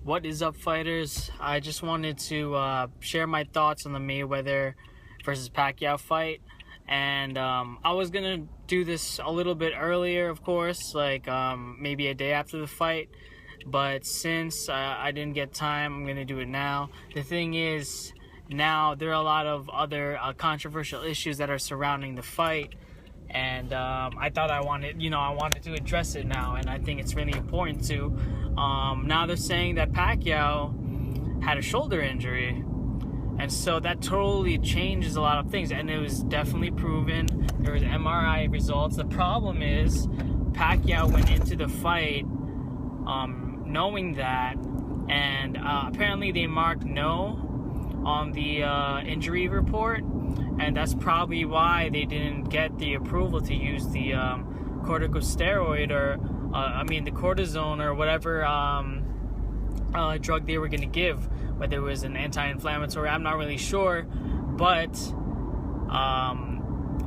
What is up, fighters? I just wanted to share my thoughts on the Mayweather versus Pacquiao fight. And I was going to do this a little bit earlier, of course, like maybe a day after the fight. But since I didn't get time, I'm going to do it now. The thing is, now there are a lot of other controversial issues that are surrounding the fight. And I thought I wanted to address it now, and I think it's really important to. Now they're saying that Pacquiao had a shoulder injury, and so that totally changes a lot of things, and it was definitely proven. There was MRI results. The problem is Pacquiao went into the fight knowing that, and apparently they marked no on the injury report, and that's probably why they didn't get the approval to use the corticosteroid or the cortisone or whatever drug they were going to give, whether it was an anti-inflammatory. I'm not really sure, but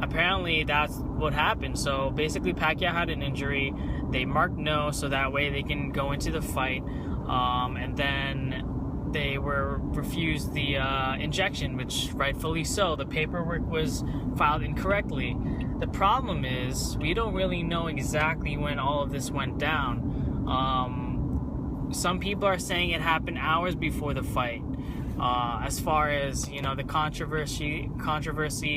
apparently that's what happened. So basically Pacquiao had an injury. They marked no, so that way they can go into the fight, and then they were refused the injection, which rightfully so. The paperwork was filed incorrectly. The problem is we don't really know exactly when all of this went down. Some people are saying it happened hours before the fight. As far as the controversy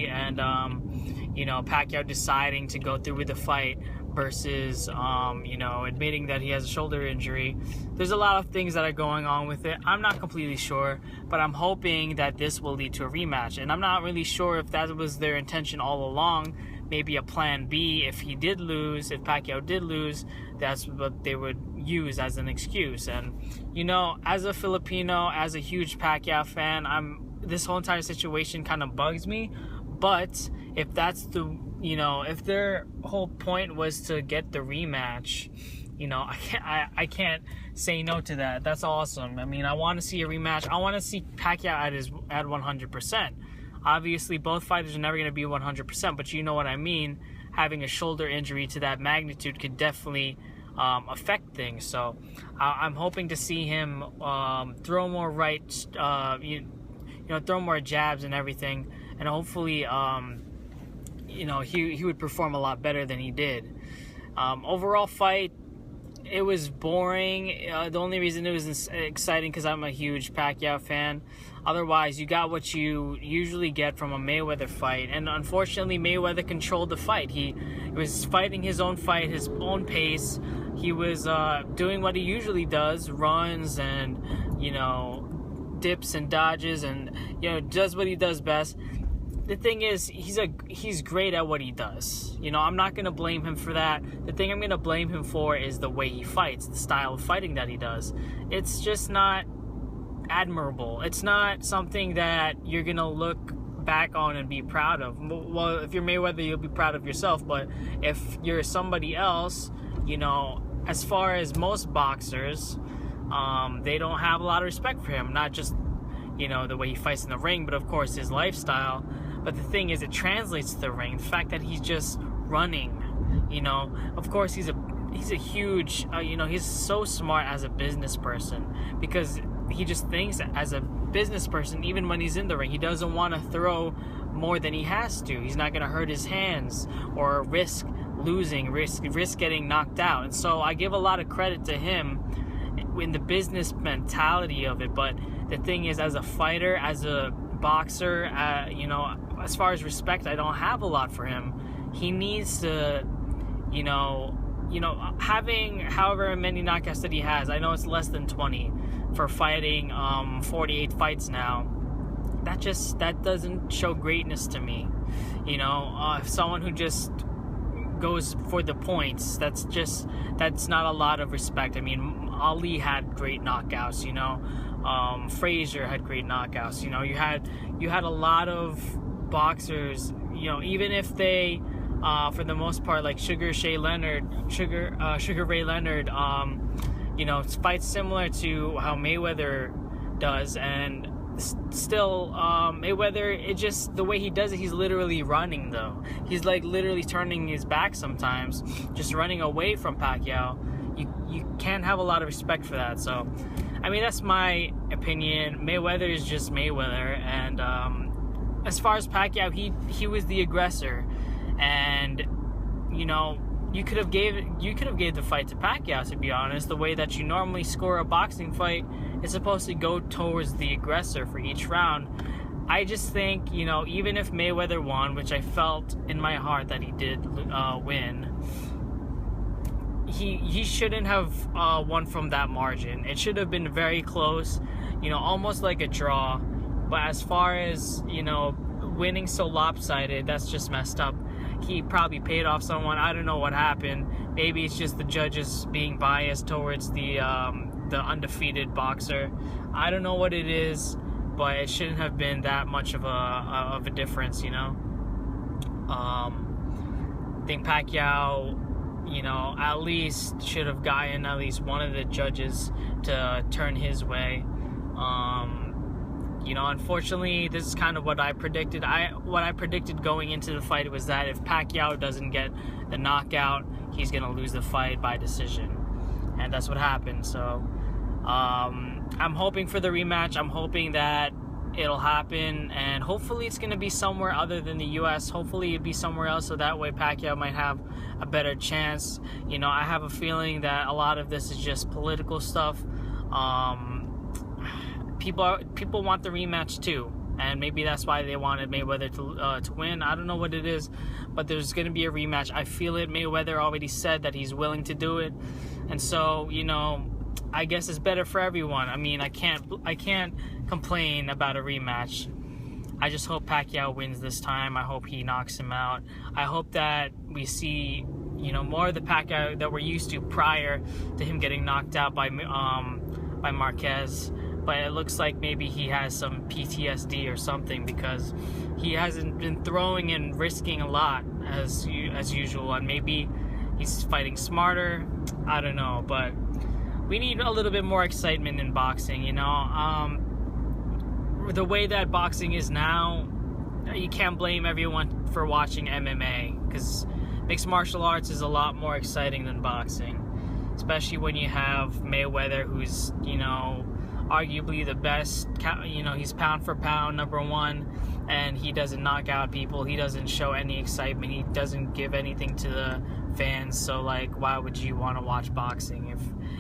and Pacquiao deciding to go through with the fight versus admitting that he has a shoulder injury. There's a lot of things that are going on with it. I'm not completely sure, but I'm hoping that this will lead to a rematch, and I'm not really sure if that was their intention all along. Maybe a plan B if Pacquiao did lose, that's what they would use as an excuse. And as a Filipino, as a huge Pacquiao fan, this whole entire situation kind of bugs me. But if that's if their whole point was to get the rematch, I can't say no to that. That's awesome. I mean, I want to see a rematch. I want to see Pacquiao at 100%. Obviously, both fighters are never going to be 100%, but you know what I mean. Having a shoulder injury to that magnitude could definitely affect things. So I'm hoping to see him throw more rights, throw more jabs and everything, and hopefully he would perform a lot better than he did. Overall fight, it was boring. The only reason it was exciting because I'm a huge Pacquiao fan. Otherwise, you got what you usually get from a Mayweather fight. And unfortunately, Mayweather controlled the fight. He was fighting his own fight, his own pace. He was doing what he usually does, runs and, dips and dodges and, does what he does best. The thing is, he's great at what he does. I'm not going to blame him for that. The thing I'm going to blame him for is the way he fights, the style of fighting that he does. It's just not admirable. It's not something that you're going to look back on and be proud of. Well, if you're Mayweather, you'll be proud of yourself. But if you're somebody else, as far as most boxers, they don't have a lot of respect for him. Not just, the way he fights in the ring, but of course his lifestyle. But the thing is, it translates to the ring. The fact that he's just running, of course he's a huge, he's so smart as a business person, because he just thinks as a business person. Even when he's in the ring, he doesn't want to throw more than he has to. He's not going to hurt his hands or risk losing, risk getting knocked out. And so I give a lot of credit to him in the business mentality of it. But the thing is, as a fighter, as a boxer, as far as respect, I don't have a lot for him. He needs to, having however many knockouts that he has, I know it's less than 20 for fighting 48 fights now. That doesn't show greatness to me. If someone who just goes for the points, that's not a lot of respect. I mean, Ali had great knockouts, Frazier had great knockouts. You had a lot of boxers, even if they for the most part, like Sugar Ray Leonard, fights similar to how Mayweather does, and still Mayweather, the way he does it, he's literally running though. He's like literally turning his back sometimes, just running away from Pacquiao. you can't have a lot of respect for that. So, I mean, that's my opinion. Mayweather is just Mayweather, and as far as Pacquiao, he was the aggressor, and you know, you could have gave the fight to Pacquiao, to be honest. The way that you normally score a boxing fight is supposed to go towards the aggressor for each round. I just think, you know, even if Mayweather won, which I felt in my heart that he did win, he shouldn't have won from that margin. It should have been very close, you know, almost like a draw. But as far as, you know, winning so lopsided, that's just messed up. He probably paid off someone. I don't know what happened. Maybe it's just the judges being biased towards the undefeated boxer. I don't know what it is, but it shouldn't have been that much of a difference, you know. I think Pacquiao, you know, at least should have gotten at least one of the judges to turn his way. You know, unfortunately, this is kind of what I predicted. What I predicted going into the fight was that if Pacquiao doesn't get the knockout, he's gonna lose the fight by decision, and that's what happened. So, I'm hoping for the rematch. I'm hoping that it'll happen, and hopefully it's gonna be somewhere other than the U.S. Hopefully it'll be somewhere else, so that way Pacquiao might have a better chance. You know, I have a feeling that a lot of this is just political stuff. People want the rematch too, and maybe that's why they wanted Mayweather to win. I don't know what it is, but there's going to be a rematch. I feel it. Mayweather already said that he's willing to do it, and so, you know, I guess it's better for everyone. I mean, I can't complain about a rematch. I just hope Pacquiao wins this time. I hope he knocks him out. I hope that we see, you know, more of the Pacquiao that we're used to prior to him getting knocked out by Marquez. But it looks like maybe he has some PTSD or something, because he hasn't been throwing and risking a lot as usual, and maybe he's fighting smarter. I don't know, but we need a little bit more excitement in boxing, you know. The way that boxing is now, you can't blame everyone for watching MMA, because mixed martial arts is a lot more exciting than boxing, especially when you have Mayweather, who's, you know, arguably the best. You know, he's pound for pound #1, and he doesn't knock out people. He doesn't show any excitement. He doesn't give anything to the fans. So, like, why would you want to watch boxing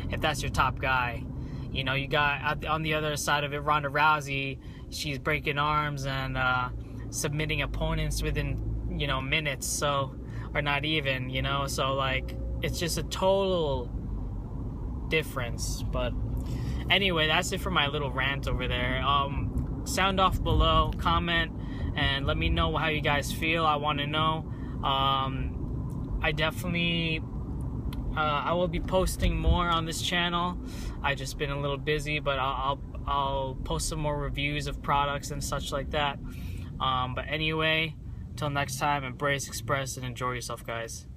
if that's your top guy? You know, you got on the other side of it Ronda Rousey. She's breaking arms and submitting opponents within, you know, minutes, so, or not even, you know. So, like, it's just a total difference. But anyway, that's it for my little rant over there. Sound off below, comment, and let me know how you guys feel. I want to know. I definitely I will be posting more on this channel. I've just been a little busy, but I'll post some more reviews of products and such like that. But anyway, till next time, embrace, express, and enjoy yourself, guys.